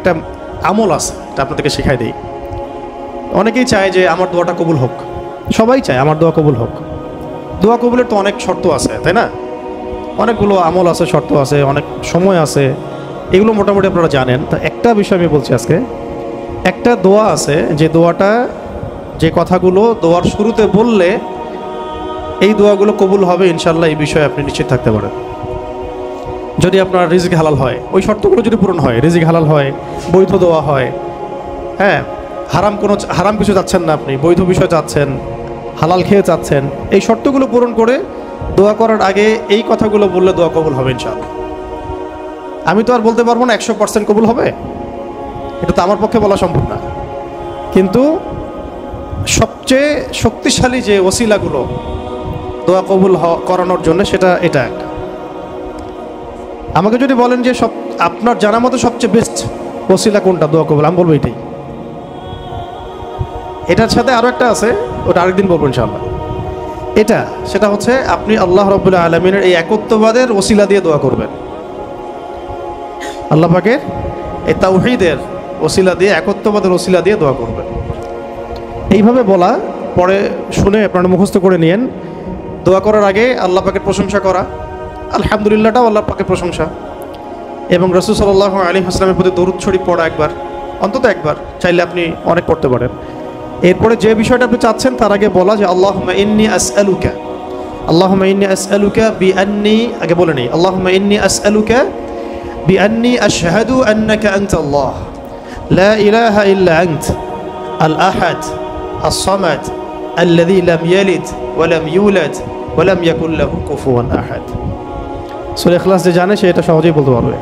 একটা আমল আছে, এটা আপনাদেরকে শেখাই দিই। অনেকেই চায় যে আমার দোয়াটা কবুল হোক, সবাই চায় আমার দোয়া কবুল হোক। দোয়া কবুলের তো অনেক শর্ত আছে, তাই না? অনেকগুলো আমল আছে, শর্ত আছে, অনেক সময় আছে, এগুলো মোটামুটি আপনারা জানেন। তা একটা বিষয় আমি বলছি আজকে, একটা দোয়া আছে যে দোয়াটা, যে কথাগুলো দোয়ার শুরুতে বললে এই দোয়াগুলো কবুল হবে ইনশাল্লাহ, এই বিষয়ে আপনি নিশ্চিত থাকতে পারেন। যদি আপনার রিজিক হালাল হয়, ওই শর্তগুলো যদি পূরণ হয়, রিজিক হালাল হয়, বৈধ দোয়া হয়, হ্যাঁ, হারাম কিছু চাচ্ছেন না আপনি, বৈধ বিষয় চাচ্ছেন, হালাল খেয়ে চাচ্ছেন, এই শর্তগুলো পূরণ করে দোয়া করার আগে এই কথাগুলো বললে দোয়া কবুল হবে ইনশাআল্লাহ। আমি তো আর বলতে পারবো না 100% কবুল হবে, এটা তো আমার পক্ষে বলা সম্ভব না, কিন্তু সবচেয়ে শক্তিশালী যে ওসিলাগুলো দোয়া কবুল করানোর জন্য, সেটা এটা একটা। আমাকে যদি বলেন যে আপনার জানা মতো সবচেয়ে বেস্ট ওসিলা কোনটা দোয়া কবুল, আমি বলবো এটাই। এটার সাথে আরও একটা আছে, ওটা আরেকদিন বলবো ইনশাআল্লাহ। সেটা হচ্ছে আপনি আল্লাহ রাব্বুল আলামিনের এই একত্ববাদের ওসিলা দিয়ে দোয়া করবেন। আল্লাহ পাকের এই তাওহীদের ওসিলা দিয়ে, একত্ববাদের ওসিলা দিয়ে দোয়া করবেন। এইভাবে বলা, পরে শুনে আপনারা মুখস্থ করে নিয়েন। দোয়া করার আগে আল্লাহ পাকের প্রশংসা করা, আলহামদুলিল্লাহটাও আল্লাহ পাকের প্রশংসা, এবং রাসূল সাল্লাল্লাহু আলাইহি ওয়াসাল্লামের প্রতি দরুদ শরীফ পড়া একবার, অন্তত একবার, চাইলে আপনি অনেক পড়তে পারেন। এরপরে যে বিষয়টা আপনি চাচ্ছেন তার আগে বলা যে আল্লাহুম্মা ইন্নী আসআলুকা বিআন্নী, আগে বলে নেই, আল্লাহুম্মা ইন্নী আসআলুকা বিআন্নী আশহাদু আন্নাকা আনতাল্লাহ লা ইলাহা ইল্লা আনত আল আহাদ আস-সামাদ আল্লাযী লাম ইয়ালিদ ওয়া লাম ইউলাদ ওয়া লাম ইয়াকুল লাহু কুফুয়ান আহাদ। সূরা ইখলাস যে জানে সে এটা সহজেই বলতে পারবে।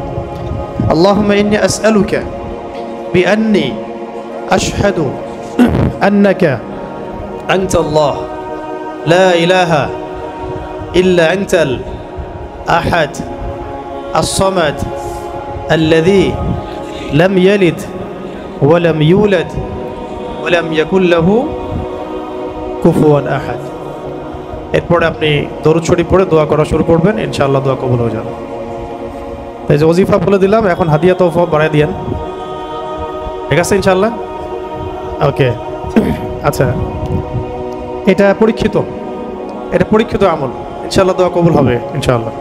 আল্লাহুম্মা ইন্নী আসআলুকা বিআন্নী আশহাদু আন্নাকা আনতাল্লাহ লা ইলাহা ইল্লা আনতাল আহাদ আস-সামাদ আল্লাযী লাম ইয়ালিদ ওয়া লাম ইউলাদ ওয়া লাম ইয়াকুল লাহু কুফুয়ান আহাদ। এরপরে আপনি দরুদ শরীফ পড়ে দোয়া করা শুরু করবেন, ইনশাআল্লাহ দোয়া কবুল হয়ে যাবে। এই যে ওজিফা বলে দিলাম, এখন হাদিয়া তোফা বাড়াই দিয়েন, ঠিক আছে ইনশাআল্লাহ? ওকে, আচ্ছা, এটা পরীক্ষিত আমল, ইনশাআল্লাহ দোয়া কবুল হবে ইনশাআল্লাহ।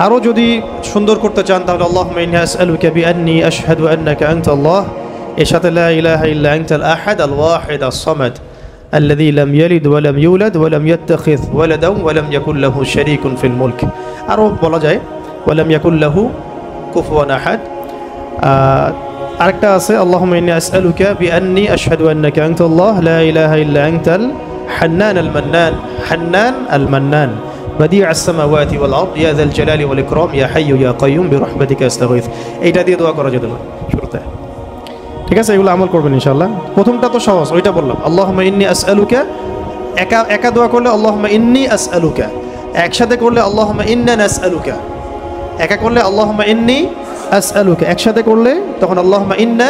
আরও যদি সুন্দর করতে চান তাহলে আল্লাহুম্মা ইন্নী আসআলুকা বিআন্নী আশহাদু আন্নাকা আনতাল্লাহ, এর সাথে লা ইলাহা ইল্লা আনতাল আহাদ আল ওয়াহিদ আস-সামাদ আল্লাযী লাম ইয়ালিদ ওয়া লাম ইউলাদ ওয়া লাম ইয়াত্তাখিয ওয়ালাদান ওয়া লাম ইয়াকুল লাহু শারীকুন ফিল মুলক। আরও বলা যায় ওয়া লাম ইয়াকুল লাহু কুফুয়ান আহাদ। আরেকটা আছে আল্লাহুম্মা ইন্নী আসআলুকা বিআন্নী আশহাদু আন্নাকা আনতাল্লাহ লা ইলাহা ইল্লা আনতাল হান্নান আল মান্নান بديع السماوات والأرض يا ذا الجلال والإكرام يا حي يا قيوم برحمتك أستغيث। এইটা দিয়ে দোয়া করা যেতে পারে শুরুতে, ঠিক আছে? এগুলো আমল করবেন ইনশাআল্লাহ। প্রথমটা তো সহজ, ওইটা বললাম, আল্লাহুম্মা ইন্নী আসআলুকা। একা দোয়া করলে আল্লাহুম্মা ইন্নী আসআলুকা, একসাথে করলে আল্লাহুম্মা ইন্না নাসআলুকা। একা করলে আল্লাহুম্মা ইন্নী আসআলুকা, একসাথে করলে তখন আল্লাহুম্মা ইন্না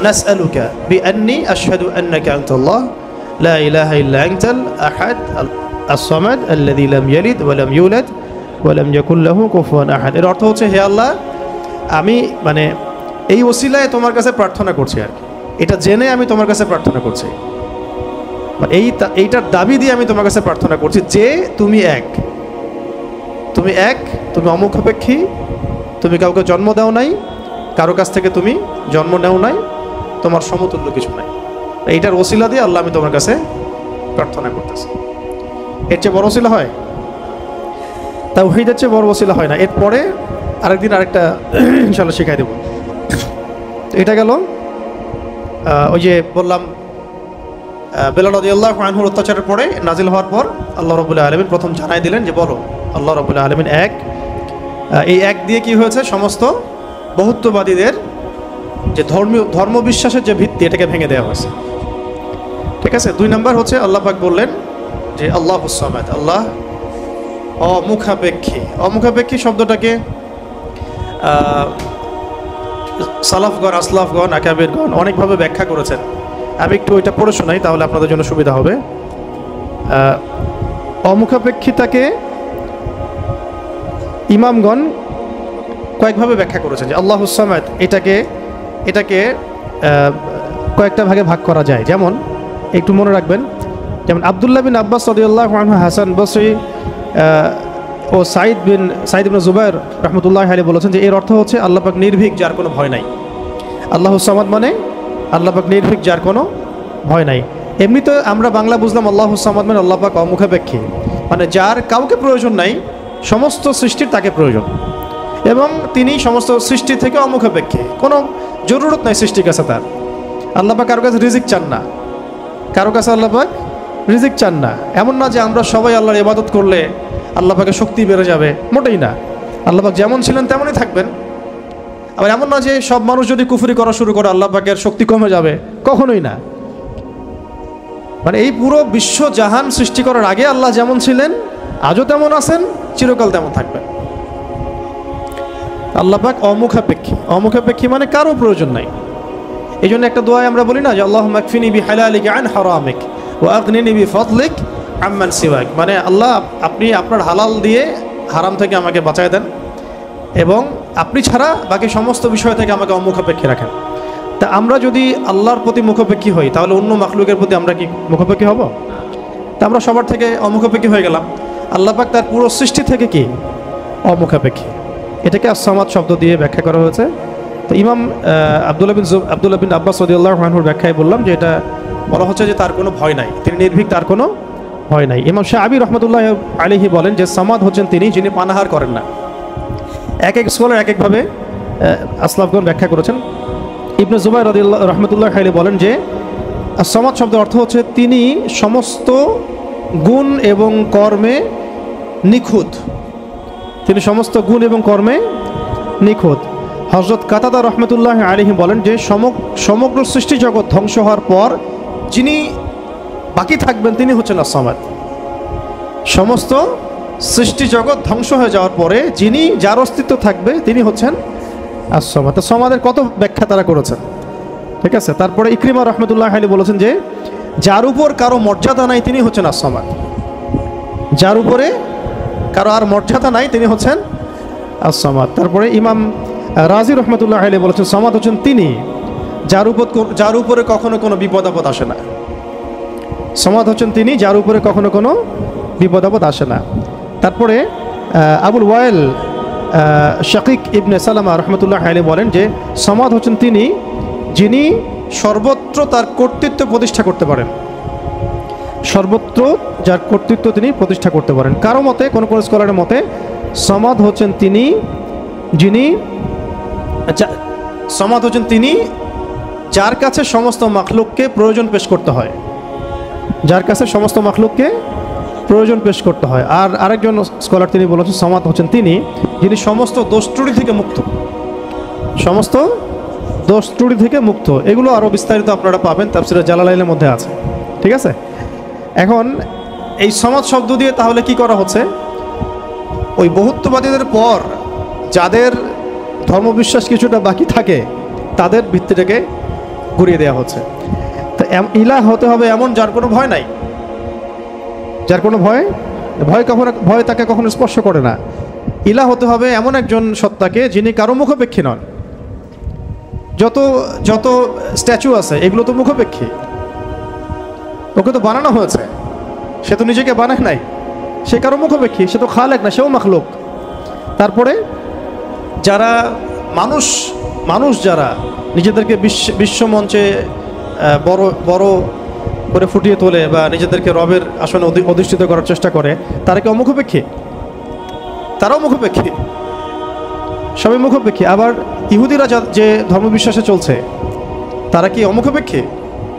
নাসআলুকা বিআন্নী আশহাদু আন্নাকা আনতাল্লাহ লা ইলাহা ইল্লা আনতাল আহাদ আস-সামাদ আল্লাযী লাম ইয়ালিদ ওয়া লাম ইউলাদ ওয়া লাম ইয়াকুল লাহু কুফুয়ান আহাদ। এর অর্থ হচ্ছে, হে আল্লাহ, আমি এই ওসিলায় তোমার কাছে প্রার্থনা করছি, আর এটা জেনে আমি তোমার কাছে প্রার্থনা করছি, এইটার দাবি দিয়ে আমি তোমার কাছে প্রার্থনা করছি যে তুমি এক, তুমি অমুখাপেক্ষী, তুমি কাউকে জন্ম দাও নাই, কারো কাছ থেকে তুমি জন্ম নেও নাই, তোমার সমতুল্য কিছু নাই। এইটার ওসিলা দিয়ে আল্লাহ আমি তোমার কাছে প্রার্থনা করতেছি। এর চেয়ে বড় ওসিলা হয়? তাওহীদের চেয়ে বড় ওসিলা হয় না। এরপরে আরেকদিন আরেকটা ইনশাআল্লাহ শিখাই দেব। এটা গেল ওই যে বললাম বেলাল রাদিয়াল্লাহু আনহুর অত্যাচারের পরে নাজিল হওয়ার পর আল্লাহ রাব্বুল আলামিন প্রথম জানাই দিলেন যে বলো আল্লাহ রাব্বুল আলামিন এক। এই এক দিয়ে কি হয়েছে, সমস্ত বহুত্ববাদীদের যে ধর্মবিশ্বাসের যে ভিত্তি, এটাকে ভেঙে দেওয়া হয়েছে, ঠিক আছে? 2 নম্বর হচ্ছে আল্লাহ পাক বললেন যে আল্লাহুস সামাদ, আল্লাহ অমুখাপেক্ষী শব্দটাকে সালাফগণ, আসলাফগণ, আকাবিরগণ অনেকভাবে ব্যাখ্যা করেছেন। আমি একটু ওইটা পড়ে শোনাই, তাহলে আপনাদের জন্য সুবিধা হবে। অমুখাপেক্ষিতাকে ইমামগণ কয়েকভাবে ব্যাখ্যা করেছেন যে আল্লাহুস সামাদ, এটাকে এটাকে কয়েকটা ভাগে ভাগ করা যায়। যেমন একটু মনে রাখবেন, যেমন আব্দুল্লাহ বিন আব্বাস রাদিয়াল্লাহু আনহু, হাসান বসরি ও সাইদ ইবনে জুবাইর রাহমাতুল্লাহি আলাইহি বলেছেন যে এর অর্থ হচ্ছে আল্লাহ পাক নির্ভীক, যার কোনো ভয় নাই। আল্লাহুস সামাদ মানে আল্লাহ পাক নির্ভীক, যার কোনো ভয় নাই। এমনিতে আমরা বাংলা বুঝলাম আল্লাহুস সামাদ মানে আল্লাহ পাক অমুখাপেক্ষী, মানে যার কাউকে প্রয়োজন নাই, সমস্ত সৃষ্টির তাকে প্রয়োজন, এবং তিনি সমস্ত সৃষ্টি থেকে অমুখাপেক্ষী, কোনো জরুরত নাই সৃষ্টির কাছে তার। আল্লাহ পাক কারো কাছে রিজিক চান না, কারো কাছে আল্লাহ পাক রিজিক চান না। এমন না যে আমরা সবাই আল্লাহর ইবাদত করলে আল্লাহ পাকের শক্তি বেড়ে যাবে, মোটেই না। আল্লাহ পাক যেমন ছিলেন তেমনই থাকবেন। আবার এমন না যে সব মানুষ যদি কুফরি করা শুরু করে আল্লাহ পাকের শক্তি কমে যাবে, কখনোই না। মানে এই পুরো বিশ্ব জাহান সৃষ্টি করার আগে আল্লাহ যেমন ছিলেন, আজও তেমন আছেন, চিরকাল তেমন থাকবেন। আল্লাহ পাক অমুখাপেক্ষী। অমুখাপেক্ষী মানে কারো প্রয়োজন নাই। এই জন্য একটা দোয়ায় আমরা বলি না যে আল্লাহুম্মা কফিনি বিহালালিকা আন হারামিক ওয়া আগনিনি বিফাদলিক আম্মান সিওয়াক, মানে আল্লাহ আপনি আপনার হালাল দিয়ে হারাম থেকে আমাকে বাঁচায় দেন, এবং আপনি ছাড়া বাকি সমস্ত বিষয় থেকে আমাকে অমুখাপেক্ষী রাখেন। তা আমরা যদি আল্লাহর প্রতি মুখাপেক্ষী হই, তাহলে অন্য মাখলুকের প্রতি আমরা কি মুখাপেক্ষী হব? তা আমরা সবার থেকে অমুখাপেক্ষী হয়ে গেলাম। আল্লাহ পাক তার পুরো সৃষ্টি থেকে কি অমুখাপেক্ষী। এটাকে আস-সামাদ শব্দ দিয়ে ব্যাখ্যা করা হয়েছে। তো ইমাম আব্দুল্লাহ বিন আব্বাস রাদিয়াল্লাহু আনহুর ব্যাখ্যায় বললাম যে এটা বলা হচ্ছে যে তার কোনো ভয় নাই, তিনি নির্ভীক, তার কোনো ভয় নাই। ইমাম শাআবী রাহমাতুল্লাহি আলাইহি বলেন যে সামাদ হচ্ছেন তিনি যিনি পানাহার করেন না। এক এক স্কলার এক একভাবে আসলাফগণ ব্যাখ্যা করেছেন। ইবনে জুবাইর রাদিয়াল্লাহু রাহমাতুল্লাহি আলাইহি বলেন যে আস-সামাদ শব্দের অর্থ হচ্ছে তিনি সমস্ত গুণ এবং কর্মে নিখুঁত, তিনি সমস্ত গুণ এবং কর্মে নিখুঁত। হযরত কাতাদা রাহমাতুল্লাহি আলাইহি বলেন যে সমগ্র সৃষ্টি জগৎ ধ্বংস হওয়ার পর যিনি বাকি থাকবেন তিনি হচ্ছেন আস-সামাদ। সমস্ত সৃষ্টি জগৎ ধ্বংস হয়ে যাওয়ার পরে যিনি, যার অস্তিত্ব থাকবে তিনি হচ্ছেন আস-সামাদ। তো সামাদের কত ব্যাখ্যা তারা করেছেন, ঠিক আছে। তারপরে ইকরিমা রাহমাতুল্লাহি আলাইহি বলেছেন যে যার উপর কারো মর্যাদা নাই তিনি হচ্ছেন আস-সামাদ, যার উপরে কারো আর মর্যাদা নাই তিনি হচ্ছেন আস-সামাদ। তারপরে ইমাম রাজি রহমতুল্লাহি আলাইহি বলেছেন সামাদ হচ্ছেন তিনি যার উপরে কখনো কোনো বিপদ আপদ আসে না। সামাদ হচ্ছেন তিনি যার উপরে কখনো কোনো বিপদ আপদ আসে না। তারপরে আবুল ওয়াইল শাকিক ইবনে সালামা রহমতুল্লাহি আলাইহি বলেন যে সামাদ হচ্ছেন তিনি যিনি সর্বত্র তার কর্তৃত্ব প্রতিষ্ঠা করতে পারেন, সর্বত্র যার কর্তৃত্ব তিনি প্রতিষ্ঠা করতে পারেন। কারো মতে, কোন কোন স্কলারের মতে সামাদ হচ্ছেন তিনি যিনি, সামাদ হচ্ছেন তিনি যার কাছে সমস্ত মাখলুককে প্রয়োজন পেশ করতে হয়, যার কাছে সমস্ত মাখলুককে প্রয়োজন পেশ করতে হয়। আর আরেকজন স্কলার তিনি বলেছেন সামাদ হচ্ছেন তিনি যিনি সমস্ত দোষ ত্রুটি থেকে মুক্ত, সমস্ত দোষ ত্রুটি থেকে মুক্ত। এগুলো আরও বিস্তারিত আপনারা পাবেন তাফসীরে জালালাইনের মধ্যে আছে, ঠিক আছে। এখন এই সামাদ শব্দ দিয়ে তাহলে কি করা হচ্ছে, ওই বহুত্ববাদীদের পর যাদের ধর্মবিশ্বাস কিছুটা বাকি থাকে তাদের ভিত্তিটাকে ঘুরিয়ে দেওয়া হচ্ছে। তো ইলাহ হতে হবে এমন যার কোনো ভয় নাই, যার কোনো ভয় তাকে কখনো স্পর্শ করে না। ইলাহ হতে হবে এমন একজন সত্তাকে যিনি কারো মুখাপেক্ষী নন। যত যত স্ট্যাচু আছে এগুলো তো মুখাপেক্ষী, ওকে তো বানানো হয়েছে, সে তো নিজেকে বানায় নাই, সে কারো মুখাপেক্ষী, সে তো খালেক না, সেও মাখলুক। তারপরে যারা মানুষ যারা নিজেদেরকে বিশ্বমঞ্চে বড় বড় করে ফুটিয়ে তোলে বা নিজেদেরকে রবের আসনে অধিষ্ঠিত করার চেষ্টা করে, তারা কি অমুখাপেক্ষী? তারাও মুখাপেক্ষী, সবাই মুখাপেক্ষী। আবার ইহুদিরা যে ধর্মবিশ্বাসে চলছে তারা কি অমুখাপেক্ষী?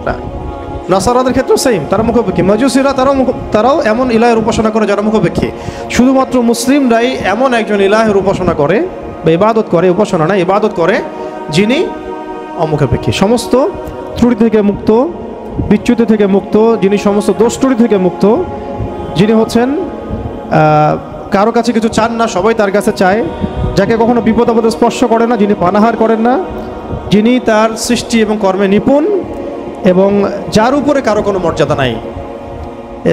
না। নাসারাদের ক্ষেত্রেও সেম, তারা মুখাপেক্ষী। মাজুসিরা তারাও এমন ইলাহের উপাসনা করে যারা মুখাপেক্ষী। শুধুমাত্র মুসলিমরাই এমন একজন ইলাহের উপাসনা করে বা ইবাদত করে, উপাসনা না ইবাদত করে, যিনি অমুখাপেক্ষী, সমস্ত ত্রুটি থেকে মুক্ত, বিচ্যুতি থেকে মুক্ত, যিনি সমস্ত দোষ ত্রুটি থেকে মুক্ত, যিনি হচ্ছেন কারো কাছে কিছু চান না, সবাই তার কাছে চায়, যাকে কখনো বিপদ আপদে স্পর্শ করে না, যিনি পানাহার করেন না, যিনি তার সৃষ্টি এবং কর্মে নিপুণ, এবং যার উপরে কারো কোনো মর্যাদা নাই।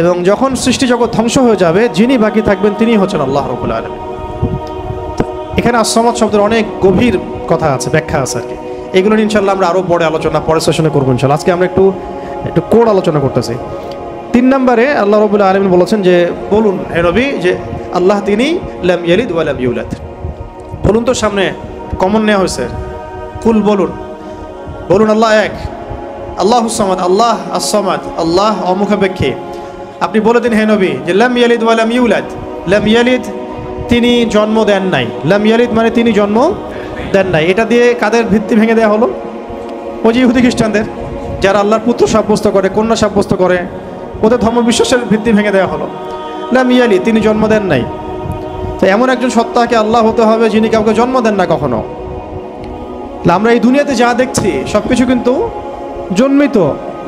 এবং যখন সৃষ্টি জগৎ ধ্বংস হয়ে যাবে যিনি বাকি থাকবেন তিনি হচ্ছেন আল্লাহ রাব্বুল আলামিন। এখানে আস-সামাদ শব্দের অনেক গভীর কথা আছে, ব্যাখ্যা আছে আর কি। এগুলো নিয়ে ইনশাল্লাহ আমরা আরও পরের সেশনে করবো ইনশাল্লাহ। আজকে আমরা একটু কোড আলোচনা করতেছি। 3 নম্বরে আল্লাহ রাব্বুল আলামিন বলেছেন যে বলুন হে নবী যে আল্লাহ তিনি লাম ইয়ালিদ ওয়া লাম ইউলাদ। বলুন তো, সামনে কমন নেওয়া হয়েছে, কুল বলুন আল্লাহ এক, আল্লাহুস সামাদ, আল্লাহ আস-সামাদ, আল্লাহ অমুখাপেক্ষী। আপনি বলে দিন হে নবী যে লাম ইয়ালিদ ওয়া লাম ইউলাদ। লাম ইয়ালিদ তিনি জন্ম দেন নাই, লাম ইয়ালিদ মানে তিনি জন্ম দেন নাই। এটা দিয়ে কাদের ভিত্তি ভেঙে দেওয়া হলো? ওই যে ইহুদি খ্রিস্টানদের, যারা আল্লাহর পুত্র সাব্যস্ত করে, কন্যা সাব্যস্ত করে, ওদের ধর্মবিশ্বাসের ভিত্তি ভেঙে দেওয়া হলো। লাম ইয়ালিদ তিনি জন্ম দেন নাই। তো এমন একজন সত্তাকে আল্লাহ হতে হবে যিনি কাউকে জন্ম দেন না কখনো। আমরা এই দুনিয়াতে যা দেখছি সব কিছু কিন্তু জন্মিত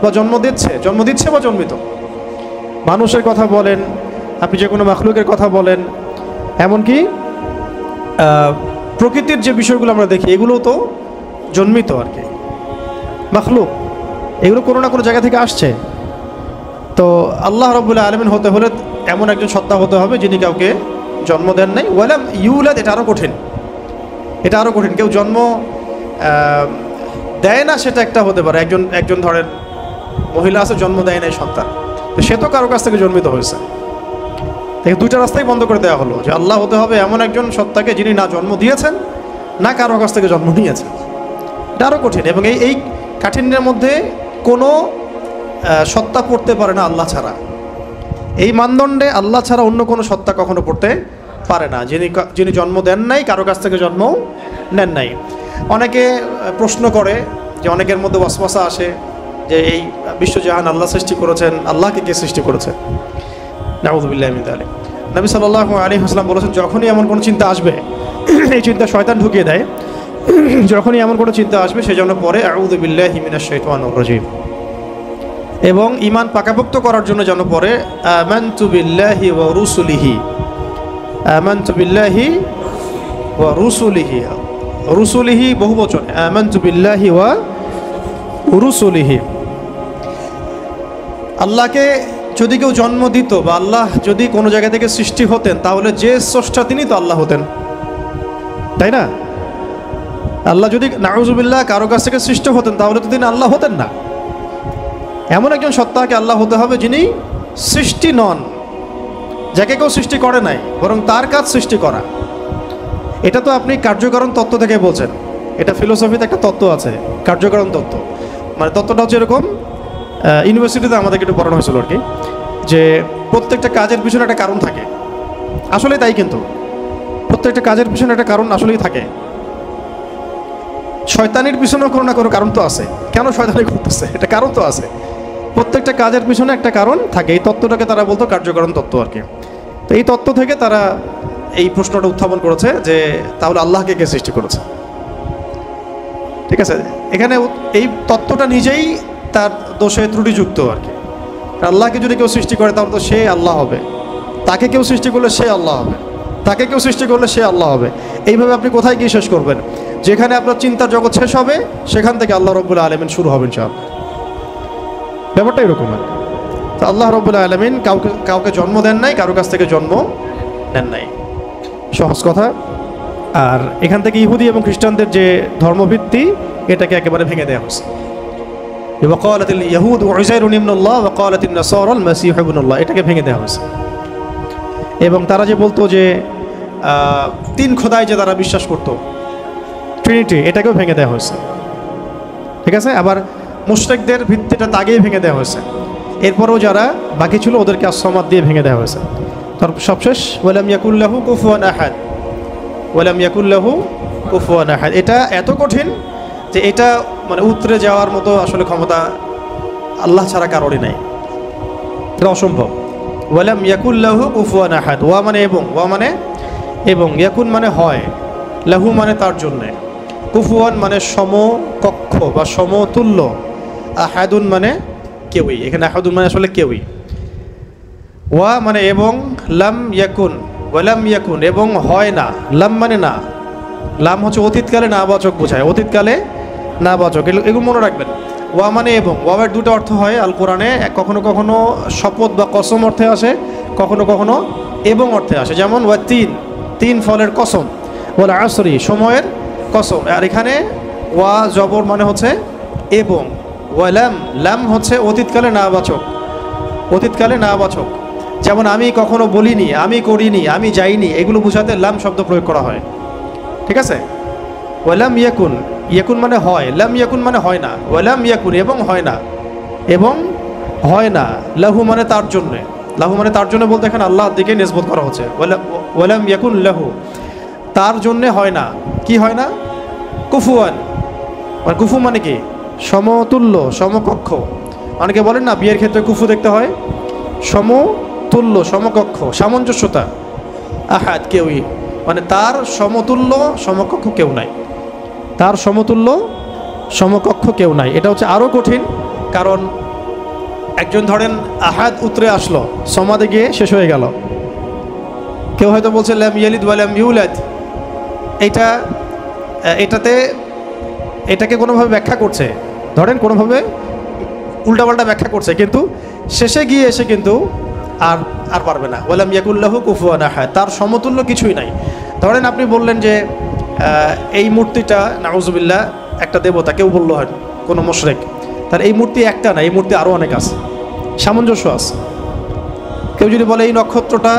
বা জন্ম দিচ্ছে বা জন্মিত। মানুষের কথা বলেন, আপনি যে কোনো মাখলুকের কথা বলেন, এমনকি প্রকৃতির যে বিষয়গুলো আমরা দেখি এগুলোও তো জন্মিত আর কি, মাখলুক, এগুলো কোনো না কোনো জায়গা থেকে আসছে। তো আল্লাহ রাব্বুল আলামিন হতে হলে এমন একজন সত্তা হতে হবে যিনি কাউকে জন্ম দেন নাই। ওয়ালাম ইউলাদ, এটা আরও কঠিন, কেউ জন্ম দেয় না সেটা একটা হতে পারে। একজন ধরেন মহিলা আছে, জন্ম দেয় নাই সন্তান, তো সে তো কারো কাছ থেকে জন্মিত হয়েছে। দুইটা রাস্তাই বন্ধ করে দেওয়া হলো যে আল্লাহ হতে হবে এমন একজন সত্তাকে যিনি না জন্ম দিয়েছেন না কারো কাছ থেকে জন্ম নিয়েছেন। এটা আরও কঠিন, এবং এই কাঠিন্যের মধ্যে কোনো সত্তা পড়তে পারে না আল্লাহ ছাড়া। এই মানদণ্ডে আল্লাহ ছাড়া অন্য কোনো সত্তা কখনো পড়তে পারে না, যিনি জন্ম দেন নাই, কারো কাছ থেকে জন্মও নেন নাই। অনেকে প্রশ্ন করে যে, অনেকের মধ্যে ওয়াসওয়াসা আসে যে এই বিশ্বজাহান আল্লাহ সৃষ্টি করেছেন, আল্লাহকে কে সৃষ্টি করেছেন? নাউযুবিল্লাহি মিন যালিক। নবী সাল্লাল্লাহু আলাইহি ওয়াসাল্লাম বলেছেন, যখনই এমন কোনো চিন্তা আসবে, এই চিন্তা শয়তান ঢুকিয়ে দেয়, যখনই এমন কোনো চিন্তা আসবে সেজন্য পরে আউযু বিল্লাহি মিনাশ শাইতানির রাজীম, এবং ঈমান পাকাপোক্ত করার জন্য যেন পরে আমানতু বিল্লাহি ওয়া রুসুলিহি, আমানতু বিল্লাহি ওয়া রুসুলিহি, রুসুলিহি বহুবচন, আমানতু বিল্লাহি ওয়া রুসুলিহি। আল্লাহকে যদি কেউ জন্ম দিত বা আল্লাহ যদি কোনো জায়গা থেকে সৃষ্টি হতেন, তাহলে যে স্রষ্টা তিনি তো আল্লাহ হতেন, তাই না? আল্লাহ যদি নাউযুবিল্লাহ কারো কাছ থেকে সৃষ্টি হতেন তাহলে তো তিনি আল্লাহ হতেন না। এমন একজন সত্তাকে আল্লাহ হতে হবে যিনি সৃষ্টি নন, যাকে কেউ সৃষ্টি করে নাই, বরং তার কাজ সৃষ্টি করা। এটা তো আপনি কার্যকারণ তত্ত্ব থেকে বলছেন, এটা ফিলোসফিতে একটা তত্ত্ব আছে, কার্যকারণ তত্ত্ব। মানে তত্ত্বটা হচ্ছে এরকম, ইউনিভার্সিটিতে আমাদেরকে একটু পড়ানো হয়েছিল আর কি, যে প্রত্যেকটা কাজের পিছনে একটা কারণ থাকে। আসলে তাই, কিন্তু প্রত্যেকটা কাজের পিছনে একটা কারণ আসলেই থাকে। শয়তানির পিছনেও কোনো না কোনো কারণ তো আছে, কেন শয়তানি করতেছে এটা কারণ তো আছে। প্রত্যেকটা কাজের পিছনে একটা কারণ থাকে। এই তত্ত্বটাকে তারা বলতো কার্যকারণ তত্ত্ব আর কি। তো এই তত্ত্ব থেকে তারা এই প্রশ্নটা উত্থাপন করেছে যে তাহলে আল্লাহকে কে সৃষ্টি করেছে? ঠিক আছে, এখানে এই তত্ত্বটা নিজেই তার দোষে ত্রুটিযুক্ত আর কি। আল্লাহকে যদি কেউ সৃষ্টি করে তাহলে তো সে আল্লাহ হবে, তাকে কেউ সৃষ্টি করলে সে আল্লাহ হবে, তাকে কেউ সৃষ্টি করলে সে আল্লাহ হবে। এইভাবে আপনি কোথায় গিয়ে শেষ করবেন? যেখানে আপনার চিন্তার জগৎ শেষ হবে সেখান থেকে আল্লাহ রাব্বুল আলামিন শুরু হবেন ইনশাআল্লাহ। ব্যাপারটা এরকম আর। তো আল্লাহ রাব্বুল আলামিন কাউকে জন্ম দেন নাই, কারো কাছ থেকে জন্ম নেন নাই, সহজ কথা। আর এখান থেকে ইহুদি এবং খ্রিস্টানদের যে ধর্মভিত্তি এটাকে একেবারে ভেঙে দেওয়া হয়েছে। ওয়াকালাতিল ইয়াহুদ উযাইরুন ইবনুল্লাহ ওয়াকালাতিন নাসারা আল মাসীহ ইবনুল্লাহ, এটাকে ভেঙে দেওয়া হয়েছে। এবং তারা যে বলতো যে 3 খোদায় যে তারা বিশ্বাস করতো, ট্রিনিটি, এটাকেও ভেঙে দেওয়া হয়েছে। ঠিক আছে, আবার মুশরিকদের ভিত্তিটা আগেই ভেঙে দেওয়া হয়েছে। এরপরেও যারা বাকি ছিল ওদেরকে আস-সামাদ দিয়ে ভেঙে দেওয়া হয়েছে। তারপর সবশেষ ওয়ালাম ইয়াকুল্লাহু কুফুয়ান আহাদ, ওয়ালাম ইয়াকুল্লাহু কুফুয়ান আহাদ। এটা এত কঠিন যে এটা মানে উতরে যাওয়ার মতো আসলে ক্ষমতা আল্লাহ ছাড়া কারোরই নাই, এটা অসম্ভব। ওয়ালাম ইয়াকুল্লাহু কুফুয়ান আহাদ, ওয়া মানে এবং, ওয়া মানে এবং, ইয়াকুন মানে হয়, লাহু মানে তার জন্যে, কুফুয়ান মানে সমকক্ষ বা সমতুল্য, আহাদুন মানে কেউই। এখানে আহাদুন মানে আসলে কেউই। ওয়া মানে এবং, লাম ইয়াকুন, ওয়ালাম ইয়াকুন এবং হয় না, লাম মানে না, লাম হচ্ছে অতীতকালে নাবাচক বোঝায়, অতীতকালে নাবাচক, এগুলো মনে রাখবেন। ওয়া মানে এবং, ওয়াবের 2টা অর্থ হয় আল কোরআনে, কখনো কখনো শপথ বা কসম অর্থে আসে, কখনো কখনো এবং অর্থে আসে। যেমন ওয়া তিন ফলের কসম, ওয়াল আসরি সময়ের কসম। আর এখানে ওয়া জবর মানে হচ্ছে এবং, ওয়ালাম লাম হচ্ছে অতীতকালে নাবাচক, অতীতকালে নাবাচক। যেমন আমি কখনো বলিনি, আমি করিনি, আমি যাইনি, এগুলো বোঝাতে লাম শব্দ প্রয়োগ করা হয়। ঠিক আছে? ওয়ালাম ইয়াকুন, ইয়াকুন মানে হয়, লাম ইয়াকুন মানে হয় না, ওয়ালাম ইয়াকুন এবং হয় না, এবং হয় না, লাহু মানে তার জন্যে, লাহু মানে তার জন্য বলতে এখানে আল্লাহর দিকে নিসবত করা হচ্ছে। ওয়ালাম ইয়াকুন লাহু, তার জন্যে হয় না, কি হয় না? কুফুয়ান, মানে কুফু মানে কি? সমতুল্য, সমকক্ষ। অনেকে বলেন না বিয়ের ক্ষেত্রে কুফু দেখতে হয়, সমতুল্য, সমকক্ষ, সামঞ্জস্যতা। আহাদ, কেউই, মানে তার সমতুল্য সমকক্ষ কেউ নাই, তার সমতুল্য সমকক্ষ কেউ নাই। এটা হচ্ছে আরও কঠিন, কারণ একজন ধরেন আহাদ উতরে আসলো, সমাদে গিয়ে শেষ হয়ে গেল। কেউ হয়তো বলছে লাম ইয়ালিদ ওয়া লাম ইউলাদ, এটাকে কোনোভাবে ব্যাখ্যা করছে, ধরেন কোনোভাবে উল্টাপাল্টা ব্যাখ্যা করছে, কিন্তু শেষে গিয়ে এসে কিন্তু আর পারবে না। ওয়ালাম ইয়াকুল লাহু কুফুয়ান আহাদ, তার সমতুল্য কিছুই নাই। ধরেন আপনি বললেন যে এই মূর্তিটা নাউজুবিল্লাহ একটা দেবতা, কেউ বললো হয় কোনো মুশরিক, তার এই মূর্তি একটা না, এই মূর্তি আরও অনেক আছে, সামঞ্জস্য আছে। কেউ যদি বলে এই নক্ষত্রটা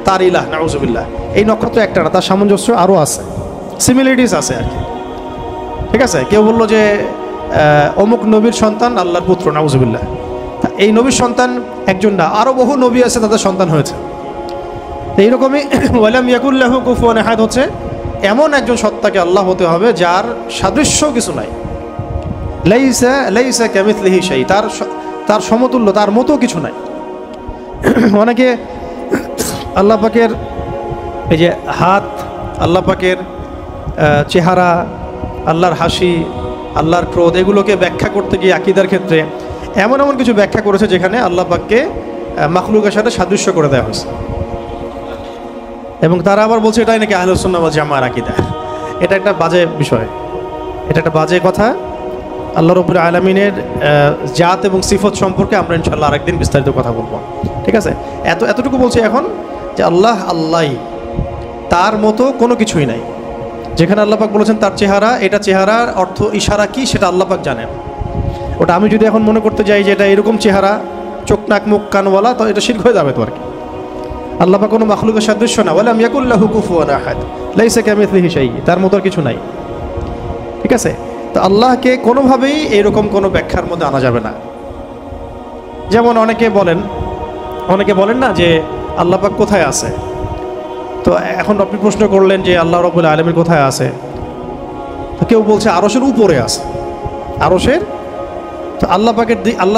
তার ইলাহ, নাউজুবিল্লাহ, এই নক্ষত্র একটা না, তার সামঞ্জস্য আরও আছে, সিমিলারিটিস আছে আর কি। ঠিক আছে? কেউ বললো যে অমুক নবীর সন্তান আল্লাহর পুত্র, নাউজুবিল্লাহ, এই নবীর সন্তান একজন না, আরও বহু নবী আছে, তাদের সন্তান হয়েছে। এইরকমই ওয়ালাম ইয়াকুল লাহু কুফুয়ান আহাদ হচ্ছে এমন একজন সত্তাকে আল্লাহ হতে হবে যার সাদৃশ্য কিছু নাই। লাইসা কামিথলিহি শাই, তার সমতুল্য, তার মতো কিছু নাই। অনেকে আল্লাহ পাকের এই যে হাত, আল্লাহ পাকের চেহারা, আল্লাহর হাসি, আল্লাহর ক্রোধ, এগুলোকে ব্যাখ্যা করতে গিয়ে আকীদার ক্ষেত্রে এমন এমন কিছু ব্যাখ্যা করেছে যেখানে আল্লাহ পাককে মাখলুকের সাথে সাদৃশ্য করে দেওয়া হয়েছে, এবং তারা আবার বলছে এটাই নাকি আহলুস সুন্নাহ ওয়াল জামাআর আকীদা। এটা একটা বাজে বিষয়, এটা একটা বাজে কথা। আল্লাহ রাব্বুল আলামিনের জাত এবং সিফত সম্পর্কে আমরা ইনশাআল্লাহ আরেকদিন বিস্তারিত কথা বলবো। ঠিক আছে? এতটুকু বলছি এখন যে আল্লাহই, তার মতো কোনো কিছুই নাই। যেখানে আল্লাহ পাক বলেছেন তার চেহারা, এটা চেহারার অর্থ ইশারা কি সেটা আল্লাহ পাক জানেন। ওটা আমি যদি এখন মনে করতে যাই যে এটা এরকম চেহারা, চোখ নাক মুখ কানওয়ালা, তো এটা শিরক হয়ে যাবে তো আর কি। আল্লাহ পাক কোনো মাখলুকের সাদৃশ্য না, ওয়ালাম ইয়াকুল লাহু কুফুয়ান আহাদ, লাইসা কামিথলিহি শাই, তার মতো আর কিছু নাই। ঠিক আছে? তো আল্লাহকে কোনোভাবেই এরকম কোনো ব্যাখ্যার মধ্যে আনা যাবে না। যেমন অনেকে বলেন না যে আল্লাহ পাক কোথায় আছে। তো এখন আপনি প্রশ্ন করলেন যে আল্লাহ রাব্বুল আলামিন কোথায় আছে, তো কেউ বলছে আরশের উপরে আছে, আরশের। তো আল্লাহ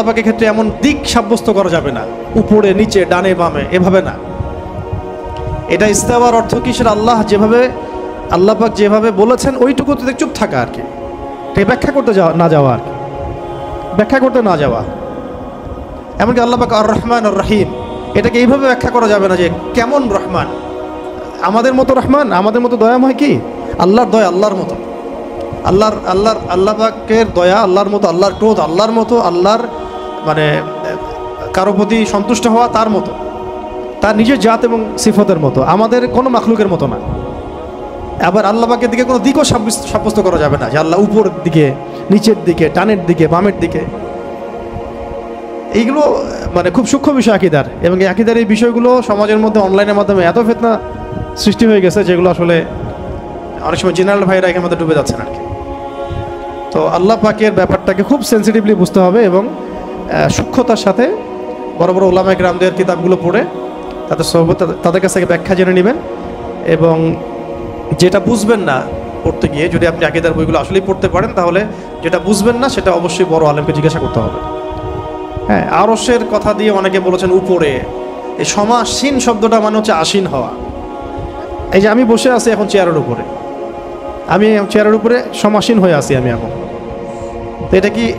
পাকের ক্ষেত্রে এমন দিক সাব্যস্ত করা যাবে না, উপরে নিচে ডানে বামে, এভাবে না। এটা ইস্তাওয়ার অর্থ কি, সেটা আল্লাহ পাক যেভাবে বলেছেন ওইটুকুতে চুপ থাকা আর কি, ব্যাখ্যা করতে না যাওয়া আর কি, ব্যাখ্যা করতে না যাওয়া। এমনকি আল্লাহ পাক আর রহমান আর রহিম, এটাকে এইভাবে ব্যাখ্যা করা যাবে না যে কেমন রহমান, আমাদের মতো রহমান, আমাদের মতো দয়াময় কি? আল্লাহর দয়া আল্লাহর মতো, আল্লাহ পাকের দয়া আল্লাহর মতো, আল্লাহর ক্রোধ আল্লাহর মতো, আল্লাহর মানে কারো প্রতি সন্তুষ্ট হওয়া তার মতো, তার নিজের জাত এবং সিফতের মতো, আমাদের কোনো মাখলুকের মতো না। আবার আল্লাহ পাকের দিকে কোনো দিকও সাব্যস্ত করা যাবে না যে আল্লাহ উপরের দিকে, নিচের দিকে, ডানের দিকে, বামের দিকে। এইগুলো মানে খুব সূক্ষ্ম বিষয় আকীদার, এবং এই আকীদার এই বিষয়গুলো সমাজের মধ্যে অনলাইনের মাধ্যমে এত ফিতনা সৃষ্টি হয়ে গেছে যেগুলো আসলে অনেক সময় জেনারেল ভাইরা এখানের মধ্যে ডুবে যাচ্ছেন আর কি। তো আল্লাহ পাকের ব্যাপারটাকে খুব সেন্সিটিভলি বুঝতে হবে এবং সূক্ষ্মতার সাথে বড় বড় উলামায়ে কেরামদের কিতাবগুলো পড়ে তাদের কাছ থেকে ব্যাখ্যা জেনে নেবেন। এবং যেটা বুঝবেন না পড়তে গিয়ে, যদি আপনি আকীদার বইগুলো আসলেই পড়তে পারেন, তাহলে যেটা বুঝবেন না সেটা অবশ্যই বড় আলেমকে জিজ্ঞাসা করতে হবে। হ্যাঁ, আরশের কথা দিয়ে অনেকে বলেছেন উপরে। এই সমাসীন শব্দটা মানে হচ্ছে আসীন হওয়া। এই যে আমি বসে আছি এখন চেয়ারের উপরে, আমি চেয়ারের উপরে সমাসীন হয়ে আছি আমি এখন। তো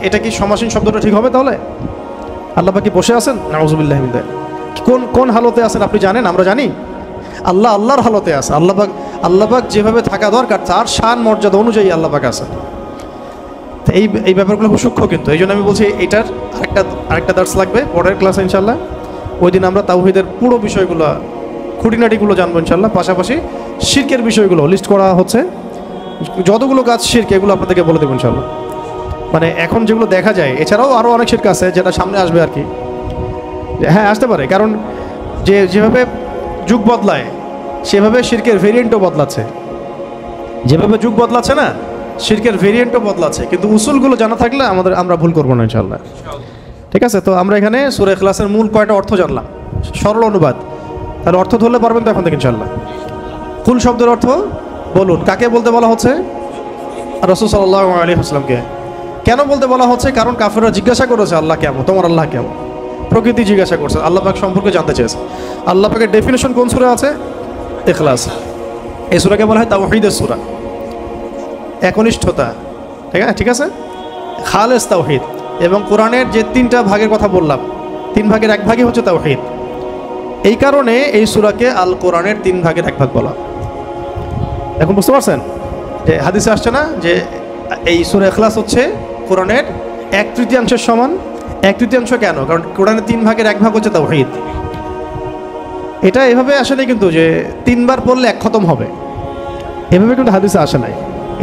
এটা কি সমাসীন শব্দটা ঠিক হবে তাহলে? আল্লাহ পাক কি বসে আছেন? নাউজুবিল্লাহ মিন যালিক। কোন হালতে আছেন আপনি জানেন? আমরা জানি। আল্লাহর হালতে আছে। আল্লাহ পাক যেভাবে থাকা দরকার তার শান মর্যাদা অনুযায়ী আল্লাহ পাক আছেন। তো এই ব্যাপারগুলো খুব সূক্ষ্ম, কিন্তু এই জন্য আমি বলছি এটার আরেকটা দার্স লাগবে পরের ক্লাসে ইনশাল্লাহ। ওই দিন আমরা তাওহীদের পুরো বিষয়গুলো, খুঁটিনাটিগুলো জানবো ইনশাল্লাহ। পাশাপাশি শিরকের বিষয়গুলো লিস্ট করা হচ্ছে, যতগুলো কাজ শিরক এগুলো আপনাদেরকে বলে দেবো ইনশাআল্লাহ। মানে এখন যেগুলো দেখা যায়, এছাড়াও আরও অনেক শিরক আছে যেটা সামনে আসবে আর কি। হ্যাঁ, আসতে পারে, কারণ যেভাবে যুগ বদলায় সেভাবে শিরকের ভেরিয়েন্টও বদলাচ্ছে। যেভাবে যুগ বদলাচ্ছে না, শিরকের ভেরিয়েন্টও বদলাচ্ছে, কিন্তু উসুলগুলো জানা থাকলে আমরা ভুল করবো না ইনশাআল্লাহ। ঠিক আছে, তো আমরা এখানে সূরা ইখলাসের মূল কয়টা অর্থ জানলাম, সরল অনুবাদ। তাহলে অর্থ ধরলে পারবেন তো এখন থেকে ইনশাআল্লাহ। কুল শব্দের অর্থ বলুন, কাকে বলতে বলা হচ্ছে? রাসূল সাল্লাল্লাহু আলাইহি ওয়াসাল্লামকে। কেন বলতে বলা হচ্ছে? কারণ কাফেররা জিজ্ঞাসা করেছে আল্লাহ কেমন, তোমার আল্লাহ কেমন, প্রকৃতি জিজ্ঞাসা করছে, আল্লাহ পাক সম্পর্কে জানতে চেয়েছে। আল্লাহ পাকের ডেফিনেশন কোন সূরা আছে? ইখলাস। এই সূরাকে বলা হয় তাওহীদের সূরা, একনিষ্ঠতা। ঠিক আছে, খালেস তাওহীদ। এবং কোরআনের যে 3টা ভাগের কথা বললাম, 3 ভাগের 1 ভাগই হচ্ছে তাওহীদ। এই কারণে এই সূরাকে আল কোরআনের 3 ভাগের 1 ভাগ বলা। এখন বুঝতে পারছেন যে হাদিসে আসছে না যে এই সূরা ইখলাস হচ্ছে কোরআনের 1/3 সমান। 1/3 কেন? কারণ কোরআনের 3 ভাগের 1 ভাগ হচ্ছে তাওহীদ। এটা এভাবে আসে নাই কিন্তু যে 3 বার পড়লে 1 খতম হবে, এভাবে কিন্তু হাদিসে আসে নাই।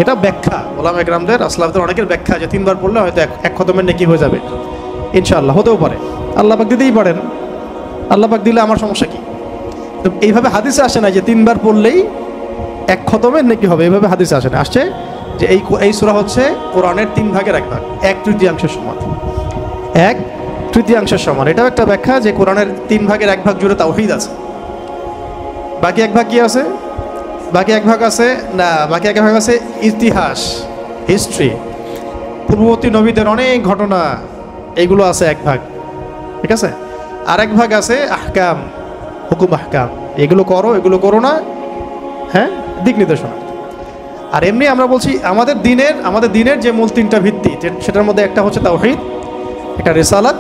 এটা ব্যাখ্যা, ওলামা ইকরামদের, আসলাফদের অনেকের ব্যাখ্যা যে 3 বার পড়লে হয়তো 1 খতমের নেকি হয়ে যাবে ইনশাআল্লাহ। হতেও পারে, আল্লাহ পাক দিতেই পারেন, আল্লাহ পাক দিলে আমার সমস্যা কি? তো এইভাবে হাদিসে আসে না যে 3 বার পড়লেই 1 খতমের নেকি হবে, এইভাবে হাদিসে আসে না। আসছে যে এই সূরা হচ্ছে কোরআনের 3 ভাগের 1 ভাগ, 1/3 সমান। 1/3 সমান, এটাও একটা ব্যাখ্যা যে কোরআনের 3 ভাগের 1 ভাগ জুড়ে তাওহীদ আছে। বাকি 1 ভাগ কি আছে? বাকি 1 ভাগ আছে না, বাকি 1 ভাগ আছে ইতিহাস, হিস্ট্রি, পূর্ববর্তী নবীদের অনেক ঘটনা, এইগুলো আছে 1 ভাগ। ঠিক আছে, আর 1 ভাগ আছে আহকাম, হুকুম আহকাম, এগুলো করো এগুলো করো না, হ্যাঁ, দিক নির্দেশনা। আর এমনি আমরা বলছি আমাদের দিনের যে মূল 3টা ভিত্তি, সেটার মধ্যে একটা হচ্ছে তাওহীদ, একটা রিসালাত,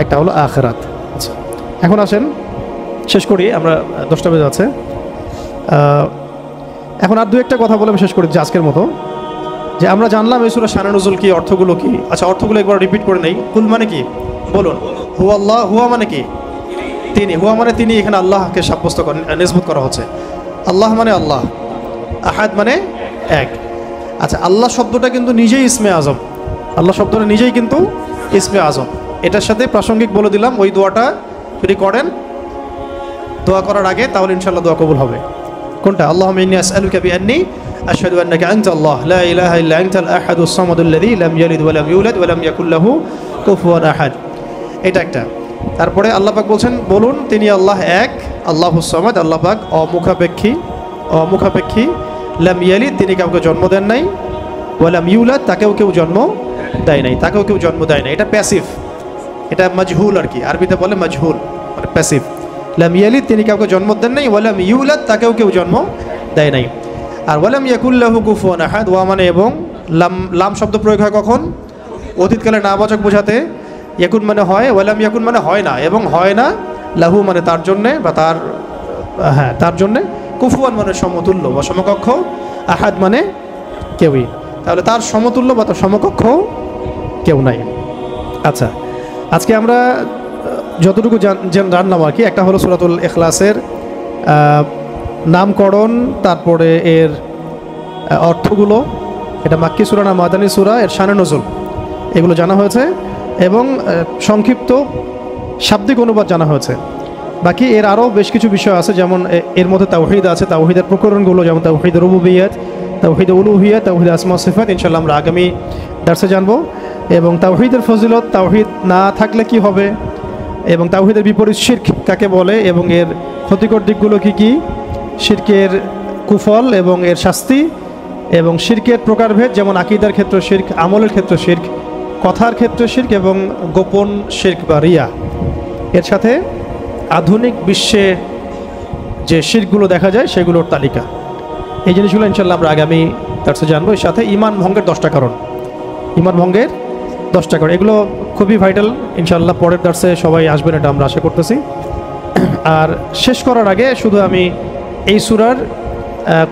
একটা হলো আখিরাত। আচ্ছা, এখন আসেন শেষ করি, আমরা 10টা বেজে আছে। এখন আর 2-1টা কথা বলে আমি শেষ করি আজকের মতো। যে আমরা জানলাম এই সূরা শানে নুজুল কি, অর্থগুলো কি। আচ্ছা, অর্থগুলো একবার রিপিট করে নেই। কুল মানে কি বলুন? হুয়া আল্লাহ। হুয়া মানে কি? তিনি। হুয়া মানে তিনি, এখানে আল্লাহকে সাব্যস্ত নিসবত করা হচ্ছে। আল্লাহ মানে আল্লাহ, আহাদ মানে এক। আচ্ছা, আল্লাহ শব্দটা কিন্তু নিজেই ইসমে আজম, আল্লাহ শব্দটা নিজেই কিন্তু ইসমে আজম। এটার সাথে প্রাসঙ্গিক বলে দিলাম, ওই দোয়াটা যদি করেন দোয়া করার আগে, তাহলে ইনশাআল্লাহ দোয়া কবুল হবে। কোনটা? আল্লাহুম্মা ইন্নী আসআলুকা বিআন্নী আশহাদু আন্নাকা আনতা আল্লাহ লা ইলাহা ইল্লা আনতাল আহাদুস সামাদুল্লাযী লাম ইয়ালিদ ওয়া লাম ইউলাদ ওয়া লাম ইয়াকুল লাহু কুফুয়ান আহাদ। এটা একটা। তারপরে আল্লাহ পাক বলছেন, বলুন তিনি আল্লাহ এক, আল্লাহুস সামাদ, আল্লাহ পাক অমুখাপেক্ষী, লাম ইয়ালিদ তিনি কাউকে জন্ম দেন নাই, ওয়া লাম ইউলাদ তাকেও কেউ জন্ম দেয় নাই, তাকেও কেউ জন্ম দেয় নাই। এটা প্যাসিভ, এটা মাজহুল আর কি, আরবিতে বলে মাজহুল, মানে প্যাসিভ। লাম ইয়ালিদ তিনি কাউকে জন্ম দেন নাই, ওয়া লাম ইউলাদ তাকেও কেউ জন্ম দেয় নাই। আর ওয়া লাম ইয়াকুল লাহু কুফুয়ান আহাদ, ওয়া মানে এবং, লাম শব্দ প্রয়োগ হয় কখন? অতীতকালে নাবাচক বোঝাতে। ইয়াকুন মানে হয়, ওয়া লাম ইয়াকুন মানে হয় না, এবং হয় না, লাহু মানে তার জন্যে বা তার জন্যে, কুফুয়ান মানে সমতুল্য বা সমকক্ষ, আহাদ মানে কেউই। তাহলে তার সমতুল্য বা তার সমকক্ষ কেউ নাই। আচ্ছা, আজকে আমরা যতটুকু জানলাম আর কি, একটা হলো সূরাতুল ইখলাসের নামকরণ, তারপরে এর অর্থগুলো, এটা মাক্কি সূরা না মাদানী সূরা, এর শানে নুজুল এগুলো জানা হয়েছে, এবং সংক্ষিপ্ত শাব্দিক অনুবাদ জানা হয়েছে। বাকি এর আরও বেশ কিছু বিষয় আছে, যেমন এর মধ্যে তাওহীদ আছে, তাওহীদের প্রকরণগুলো, যেমন তাওহীদ রুবুবিয়্যাত, তাওহীদ উলুহিয়্যাত, তাওহীদ আসমা সিফাত, ইনশাআল্লাহ আমরা আগামী দার্সে জানবো। এবং তাওহীদের ফজিলত, তাওহীদ না থাকলে কি হবে, এবং তাওহীদের বিপরীত শিরক কাকে বলে, এবং এর ক্ষতিকর দিকগুলো কি কি, শিরকের কুফল এবং এর শাস্তি, এবং শিরকের প্রকারভেদ, যেমন আকীদার ক্ষেত্রে শিরক, আমলের ক্ষেত্রে শিরক, কথার ক্ষেত্রে শিরক, এবং গোপন শিরক বা রিয়া। এর সাথে আধুনিক বিশ্বে যে শিরকগুলো দেখা যায় সেগুলোর তালিকা। এই জিনিসগুলো ইনশাআল্লাহ আমরা আগামী দার্সে জানবো। এর সাথে ঈমান ভঙ্গের 10টা কারণ, ঈমান ভঙ্গের 10টা কারণ, এগুলো খুবই ভাইটাল। ইনশাআল্লাহ পরের দার্সে সবাই আসবেন, এটা আমরা আশা করতেছি। আর শেষ করার আগে শুধু আমি এই সূরার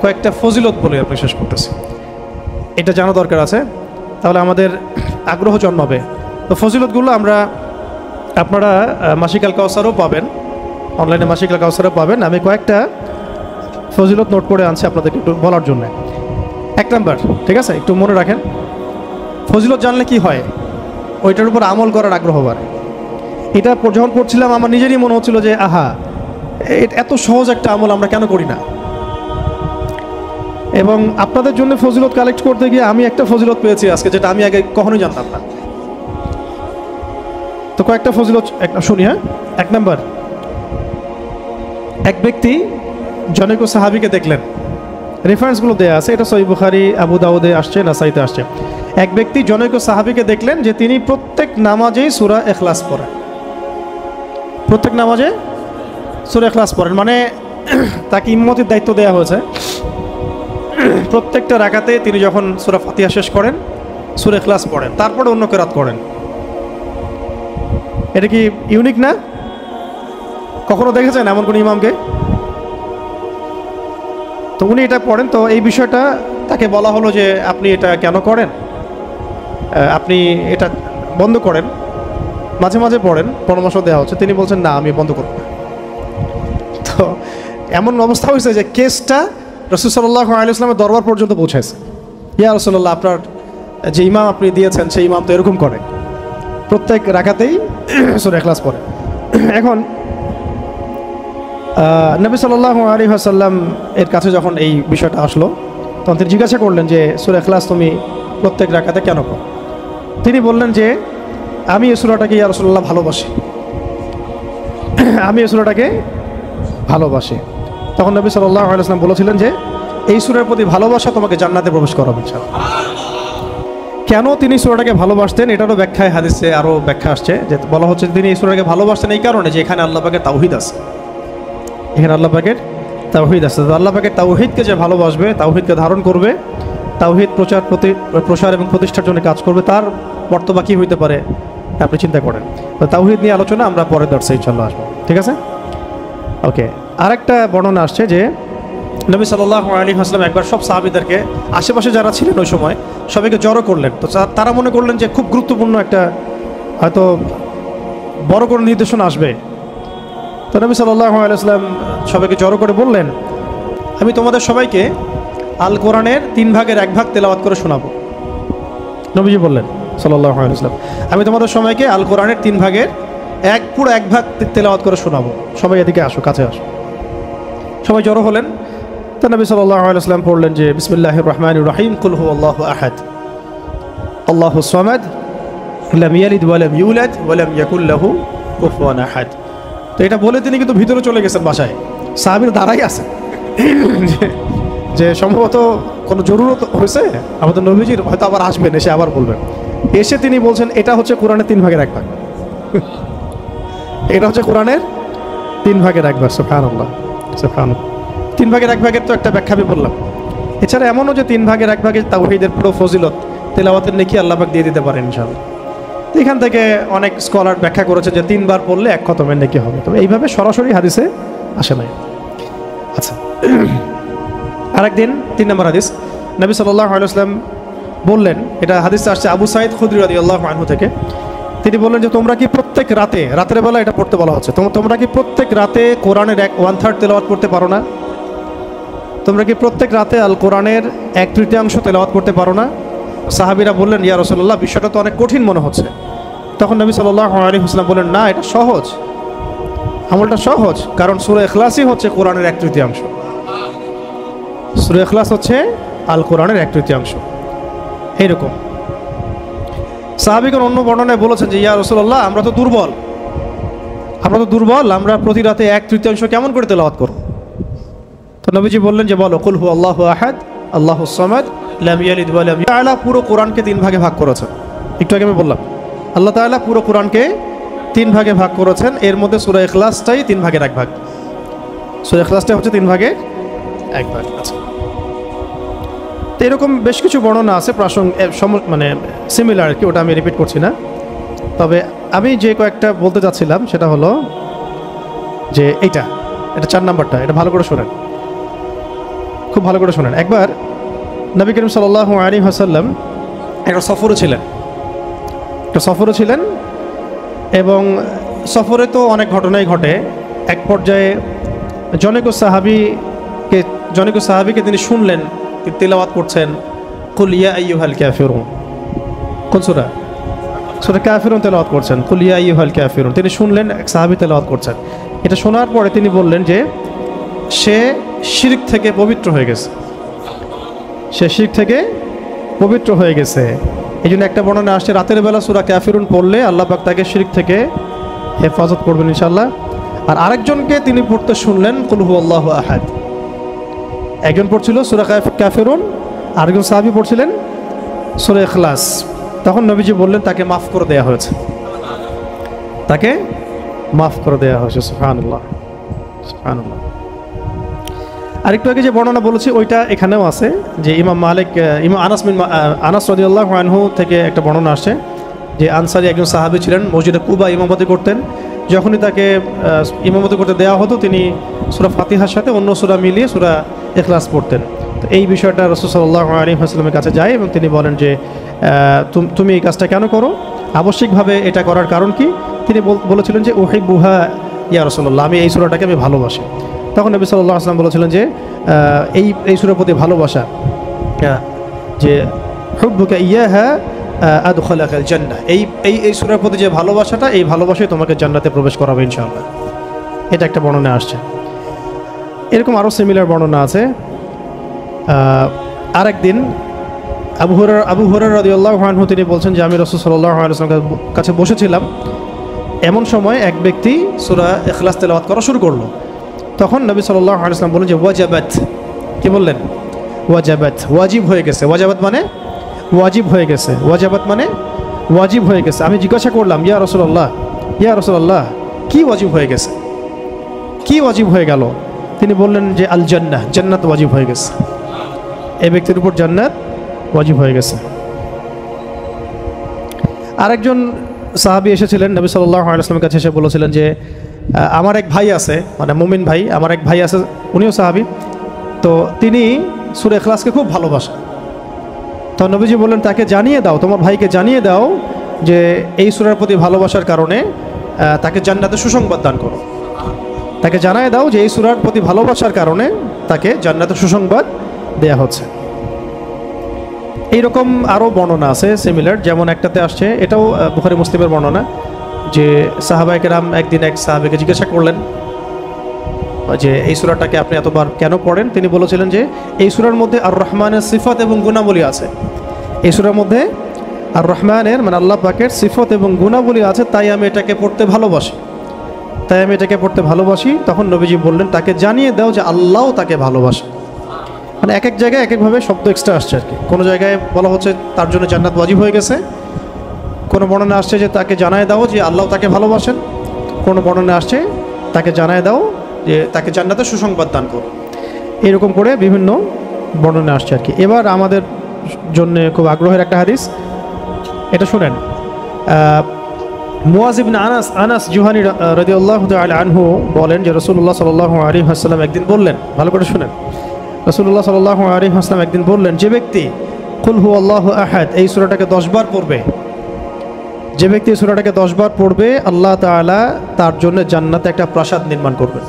কয়েকটা ফজিলত বলে আপনি শেষ করতেছি, এটা জানা দরকার আছে, তাহলে আমাদের আগ্রহ জন্মাবে। তো ফজিলতগুলো আপনারা মাসিক আল কাউসারও পাবেন, অনলাইনে মাসিক আল কাউসারও পাবেন। আমি কয়েকটা ফজিলত নোট করে আনছি আপনাদেরকে একটু বলার জন্য। 1 নাম্বার, ঠিক আছে, একটু মনে রাখেন, ফজিলত জানলে কি হয়, ওইটার উপর আমল করার আগ্রহ বাড়ে। এটা যখন পড়ছিলাম আমার নিজেরই মনে হচ্ছিল যে আহা, এত সহজ একটা আমল আমরা কেন করি না। এবং আপনাদের জন্য ফজিলত কালেক্ট করতে গিয়ে আমি একটা ফজিলত পেয়েছি আজকে, যেটা আমি আগে কখনোই জানতাম না। তো কয়েকটা ফজিলত শুনি। হ্যাঁ, 1 নাম্বার, এক ব্যক্তি জনৈক সাহাবীকে দেখলেন, রেফারেন্সগুলো দেয়া আছে, এটা সহিহ বুখারী, আবু দাউদে আসছে, নাসাইতে আসছে। এক ব্যক্তি জনৈক সাহাবীকে দেখলেন যে তিনি প্রত্যেক নামাজেই সূরা ইখলাস পড়েন, প্রত্যেক নামাজে সূরা ইখলাস পড়েন, মানে তাকে ইমামতির দায়িত্ব দেওয়া হয়েছে। প্রত্যেকটা রাকাতে তিনি যখন সূরা ফাতিহা শেষ করেন সূরা ইখলাস পড়েন, তারপরে অন্য কিরাত করেন। এটা কি ইউনিক না? কখনো দেখেছেন এমন কোন ইমামকে? তো উনি এটা পড়েন। তো এই বিষয়টা তাকে বলা হলো যে আপনি এটা কেন করেন, আপনি এটা বন্ধ করেন, মাঝে মাঝে পড়েন, পরামর্শ দেওয়া হচ্ছে। তিনি বলছেন না, আমি বন্ধ করব না। তো এমন অবস্থা হয়েছে যে কেসটা রাসূল সাল্লাল্লাহু আলাইহি ওয়াসাল্লামের দরবার পর্যন্ত পৌঁছেছে। ইয়া রাসূলুল্লাহ, আপনার যে ইমাম আপনি দিয়েছেন সেই ইমাম তো এরকম করে, প্রত্যেক রাকাতেই সূরা ইখলাস পড়ে। এখন নবী সাল্লাল্লাহু আলাইহি ওয়াসাল্লাম এর কাছে যখন এই বিষয়টা আসলো, তখন তিনি জিজ্ঞাসা করলেন যে সূরা ইখলাস তুমি প্রত্যেক রাকাতে কেন পড়ো? তিনি বললেন যে আমি এই সূরাটাকে ইয়া রাসূলুল্লাহ ভালোবাসি, আমি এই সূরাটাকে ভালোবাসি। তখন নবী সাল্লাল্লাহু আলাইহি ওয়াসাল্লাম বলেছিলেন যে এই সূরার প্রতি ভালোবাসা তোমাকে জান্নাতে প্রবেশ করাবে ইনশাআল্লাহ। কেন তিনি সূরাটাকে ভালোবাসতেন এটারও ব্যাখ্যায় হাদিসে আরও ব্যাখ্যা আসছে, যে বলা হচ্ছে তিনি এই সূরাটাকে ভালোবাসতেন এই কারণে যে এখানে আল্লাহ পাকের তাওহীদ আছে, এখানে আল্লাহ পাকের তাওহীদ আছে। আল্লাহ পাকের তাওহীদকে যে ভালোবাসবে, তাওহীদকে ধারণ করবে, তাওহীদ প্রসার এবং প্রতিষ্ঠার জন্য কাজ করবে, তার বর্তমান কী হইতে পারে আপনি চিন্তা করেন। তো তাওহীদ নিয়ে আলোচনা আমরা পরের দর্শে ইনশাআল্লাহ আসবো, ঠিক আছে? ওকে, আরেকটা বর্ণনা আসছে যে নবী সাল্লাল্লাহু আলাইহি ওয়াসাল্লাম একবার সব সাহাবীদেরকে, আশেপাশে যারা ছিলেন ওই সময়, সবাইকে জড়ো করলেন। তো তারা মনে করলেন যে খুব গুরুত্বপূর্ণ একটা হয়তো বড় কোনো নির্দেশনা আসবে। তো নবী সাল্লাল্লাহু আলাইহি ওয়াসাল্লাম সবাইকে জড়ো করে বললেন, আমি তোমাদের সবাইকে আল কোরআনের 3 ভাগের 1 ভাগ তেলাওয়াত করে শোনাবো। নবীজি বললেন সাল্লাল্লাহু আলাইহি ওয়াসাল্লাম, আমি তোমাদের সবাইকে আল কোরআনের 3 ভাগের পুরো 1 ভাগ তেলাওয়াত করে শোনাবো, সবাই এদিকে আসো, কাছে আসো। সবাই জড়ো হলেন। তো নবী সাল্লাল্লাহু আলাইহি ওয়াসাল্লাম পড়লেন যে বিসমিল্লাহির রহমানির রহিম, কুল হুয়াল্লাহু আহাদ, আল্লাহুস সামাদ, লাম ইয়ালিদ ওয়া লাম ইউলাদ ওয়া লাম ইয়াকুল লাহু কুফুয়ান আহাদ। তো এটা বলে তিনি কিন্তু ভিতরে চলে গেছেন বাসায়, সাহাবীরা দাঁড়াই আছে যে সম্ভবত কোনো জরুরত হয়েছে আমাদের নবীজির, হয়তো আবার আসবেন, এসে আবার বলবেন। এসে তিনি বলছেন এটা হচ্ছে কোরআনের 3 ভাগের 1 ভাগ, এটা হচ্ছে কোরআনের 3 ভাগের 1 ভাগ। সুবহানাল্লাহ, সুবহানাল্লাহ। 3 ভাগের 1 ভাগের তো একটা ব্যাখ্যা আমি বললাম। এছাড়া এমনও যে 3 ভাগের 1 ভাগের তাওহীদের পুরো ফজিলত তেলাওয়াতের নেকি আল্লাহ পাক দিয়ে দিতে পারেন ইনশাআল্লাহ। এখান থেকে অনেক স্কলার ব্যাখ্যা করেছে যে 3 বার পড়লে 1 খতমের নেকি হবে, তবে এইভাবে সরাসরি হাদিসে আসে নাই। আচ্ছা, আরেকদিন 3 নম্বর হাদিস, নবী সাল্লাল্লাহু আলাইহি ওয়াসাল্লাম বললেন, এটা হাদিসে আসছে আবু সাঈদ খুদরি রাদিয়াল্লাহু আনহু থেকে, তিনি বললেন যে তোমরা কি প্রত্যেক রাতের বেলা এটা পড়তে বলা হচ্ছে, তোমরা কি প্রত্যেক রাতে কোরআনের 1/3 তেলাওয়াত করতে পারো না? তোমরা কি প্রত্যেক রাতে আল কোরআনের 1/3 তেলাওয়াত করতে পারো না? সাহাবীরা বললেন, ইয়া রাসূলুল্লাহ, বিষয়টা তো অনেক কঠিন মনে হচ্ছে। তখন নবী সাল্লাল্লাহু আলাইহি ওয়াসাল্লাম বললেন, না, এটা সহজ, আমলটা সহজ, কারণ সূরা ইখলাসই হচ্ছে কোরআনের 1/3। সূরা ইখলাস হচ্ছে আল কোরআনের 1/3। এইরকম সাহাবীগণ অন্য বর্ণনায় বলেছেন যে ইয়া রাসূলুল্লাহ, আমরা তো দুর্বল, আমরা প্রতি রাতে 1/3 কেমন করে তেলাওয়াত করব? তো নবীজি বললেন যে বলো, কুল হুয়াল্লাহু আহাদ, আল্লাহুস সামাদ, লাম ইয়ালিদ ওয়া লাম ইউলাদ। আল্লাহ পুরো কোরআনকে 3 ভাগে ভাগ করেছেন। একটু আগে আমি বললাম আল্লাহ তাআলা পুরো কোরআনকে 3 ভাগে ভাগ করেছেন, এর মধ্যে সূরা ইখলাসটাই 3 ভাগের 1 ভাগ। সূরা ইখলাসটা হচ্ছে 3 ভাগের 1 ভাগ। আচ্ছা, তো এরকম বেশ কিছু বর্ণনা আছে মানে সিমিলার, কি ওটা আমি রিপিট করছি না। তবে আমি যে কয়েকটা বলতে চাচ্ছিলাম সেটা হলো যে এটা 4 নাম্বারটা, এটা ভালো করে শোনেন, খুব ভালো করে শোনেন। একবার নবী করিম সাল্লাল্লাহু আলাইহি ওয়াসাল্লাম একটা সফরে ছিলেন এবং সফরে তো অনেক ঘটনাই ঘটে। এক পর্যায়ে জনৈক সাহাবীকে তিনি শুনলেন তিলাওয়াত করছেন কুল ইয়া আইয়ুহাল কাফিরুন। কোন সূরা? সূরা কাফিরুন তেলাওয়াত করছেন, কুল ইয়া আইয়ুহাল কাফিরুন। তিনি শুনলেন এক সাহাবী তেলাওয়াত করছেন। এটা শোনার পরে তিনি বললেন যে সে শিরক থেকে পবিত্র হয়ে গেছে, সে শিরক থেকে পবিত্র হয়ে গেছে। এই জন্য একটা বর্ণনা আসছে রাতের বেলা সূরা কাফিরুন পড়লে আল্লাহ পাক তাকে শিরক থেকে হেফাজত করবেন ইনশাআল্লাহ। আর আরেকজনকে তিনি পড়তে শুনলেন কুল হুয়াল্লাহু আহাদ। একজন পড়ছিল সূরা কাফিরুন, আরেকজন সাহাবী পড়ছিলেন সূরা ইখলাস। তখন নবীজি বললেন তাকে মাফ করে দেওয়া হয়েছে, তাকে মাফ করে দেওয়া হয়েছে। সুবহানাল্লাহ, সুবহানাল্লাহ। আরেকটু আগে যে বর্ণনা বলেছি ওইটা এখানেও আছে, যে ইমাম মালিক, ইমাম আনাস রাদিয়াল্লাহু আনহু থেকে একটা বর্ণনা আসছে যে আনসারী একজন সাহাবী ছিলেন, মসজিদে কুবা ইমামতি করতেন। যখনই তাকে ইমামতি করতে দেওয়া হতো তিনি সূরা ফাতিহার সাথে অন্য সূরা মিলিয়ে সূরা ইখলাস পড়তেন। তো এই বিষয়টা রাসূল সাল্লাল্লাহু আলাইহি ওয়াসাল্লামের কাছে যায় এবং তিনি বলেন যে তুমি এই কাজটা কেন করো, আবশ্যিকভাবে এটা করার কারণ কি? তিনি বলেছিলেন যে উহিব্বুহা ইয়া রাসূলুল্লাহ, আমি এই সূরাটাকে আমি ভালোবাসি। তখন নবী সাল্লাল্লাহু আলাইহি ওয়াসাল্লাম বলেছিলেন যে এই সূরার প্রতি ভালোবাসা, যে হুব্বুকা ইয়াহা আদখালাকাল জান্নাহ, এই সূরার প্রতি যে ভালোবাসাটা, এই ভালোবাসাই তোমাকে জান্নাতে প্রবেশ করাবে ইনশাআল্লাহ। এটা একটা বর্ণনা আসছে। এরকম আরও সিমিলার বর্ণনা আছে। আরেকদিন আবু হুরায়রা রাদিয়াল্লাহু আনহু তিনি বলছেন যে আমি রাসূল সাল্লাল্লাহু আলাইহি ওয়াসাল্লামের কাছে বসেছিলাম, এমন সময় এক ব্যক্তি সূরা ইখলাস তেলাওয়াত করা শুরু করলো। তখন নবী সাল্লাল্লাহু আলাইহি ওয়াসাল্লাম বললেন যে ওয়াজাবাত, কি বললেন? ওয়াজাবাত, ওয়াজিব হয়ে গেছে। ওয়াজাবাত মানে ওয়াজিব হয়ে গেছে, ওয়াজাবাত মানে ওয়াজিব হয়ে গেছে। আমি জিজ্ঞাসা করলাম ইয়া রাসূলুল্লাহ কি ওয়াজিব হয়ে গেছে, কি ওয়াজিব হয়ে গেল? তিনি বললেন যে আল জান্নাহ, জান্নাত ওয়াজিব হয়ে গেছে, এই ব্যক্তির উপর জান্নাত ওয়াজিব হয়ে গেছে। আরেকজন সাহাবী এসেছিলেন নবী সাল্লাল্লাহু আলাইহি ওয়াসাল্লামের কাছে, এসে বলেছিলেন যে আমার এক ভাই আছে, মানে মুমিন ভাই, আমার এক ভাই আছে, উনিও সাহাবী, তো তিনি সূরা ইখলাসকে খুব ভালোবাসেন। তো নবীজি বললেন তাকে জানিয়ে দাও, তোমার ভাইকে জানিয়ে দাও যে এই সূরার প্রতি ভালোবাসার কারণে তাকে জান্নাতের সুসংবাদ দান করো। তাকে জানিয়ে দাও যে এই সূরার প্রতি ভালোবাসার কারণে তাকে জান্নাতের সুসংবাদ দেয়া হচ্ছে। এইরকম আরও বর্ণনা আছে সিমিলার, যেমন একটাতে আসছে, এটাও বুখারী মুসলিমের বর্ণনা, যে সাহাবায়ে কেরাম একদিন এক সাহাবীকে জিজ্ঞাসা করলেন যে এই সূরাটাকে আপনি এতবার কেন পড়েন? তিনি বলেছিলেন যে এই সূরার মধ্যে আর রহমানের সিফত এবং গুণাবলী আছে, এই সূরার মধ্যে আর রহমানের মানে আল্লাহ পাকের সিফত এবং গুণাবলী আছে, তাই আমি এটাকে পড়তে ভালোবাসি। তখন নবীজি বললেন তাকে জানিয়ে দাও যে আল্লাহও তাকে ভালোবাসে। মানে এক এক জায়গায় এক একভাবে শব্দ এক্সট্রা আসছে আর কি। কোনো জায়গায় বলা হচ্ছে তার জন্য জান্নাত ওয়াজিব হয়ে গেছে, কোনো বর্ণনা আসছে যে তাকে জানায় দাও যে আল্লাহ তাকে ভালোবাসেন, কোনো বর্ণনা আসছে তাকে জানায় দাও যে তাকে জান্নাতের সুসংবাদ দান করো। এরকম করে বিভিন্ন বর্ণনা আসছে আর কি। এবার আমাদের জন্য খুব আগ্রহের একটা হাদিস, এটা শুনেন। মুয়াজ ইবনে আনাস জুহানী রাদিয়াল্লাহু তাআলা আনহু বলেন যে রাসূলুল্লাহ সাল্লাল্লাহু আলাইহি ওয়াসাল্লাম একদিন বললেন, ভালো করে শুনেন, রাসূলুল্লাহ সাল্লাল্লাহু আলাইহি ওয়াসাল্লাম একদিন বললেন, যে ব্যক্তি কুল হুয়াল্লাহু আহাদ এই সূরাটাকে 10 বার পড়বে, যে ব্যক্তি সূরাটাকে 10 বার পড়বে, আল্লাহ তাআলা তার জন্য জান্নাতে একটা প্রাসাদ নির্মাণ করবেন।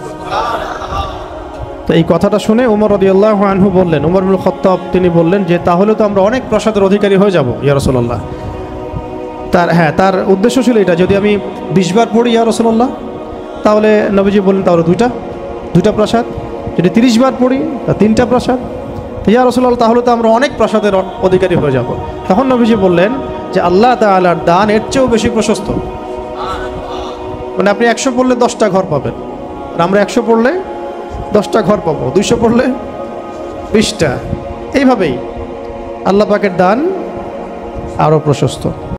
তো এই কথাটা শুনে ওমর রাদিয়াল্লাহু আনহু বললেন, ওমর ইবনে খাত্তাব তিনি বললেন যে তাহলে তো আমরা অনেক প্রাসাদের অধিকারী হয়ে যাব ইয়া রাসূলুল্লাহ। তার উদ্দেশ্য ছিল এটা, যদি আমি 20 বার পড়ি ইয়া রাসূলুল্লাহ, তাহলে নবীজি বললেন তাহলে দুইটা প্রাসাদ, যদি 30 বার পড়ি তা 3টা প্রাসাদ, ইয়া রাসূলুল্লাহ তাহলে তো আমরা অনেক প্রাসাদের অধিকারী হয়ে যাব। তখন নবীজি বললেন যে আল্লাহ তাআলার দান এর চেয়েও বেশি প্রশস্ত, মানে আপনি 100 পড়লে 10টা ঘর পাবেন, আর আমরা 100 পড়লে 10টা ঘর পাবো, 200 পড়লে 20টা। এইভাবেই আল্লাহ পাকের দান আরও প্রশস্ত।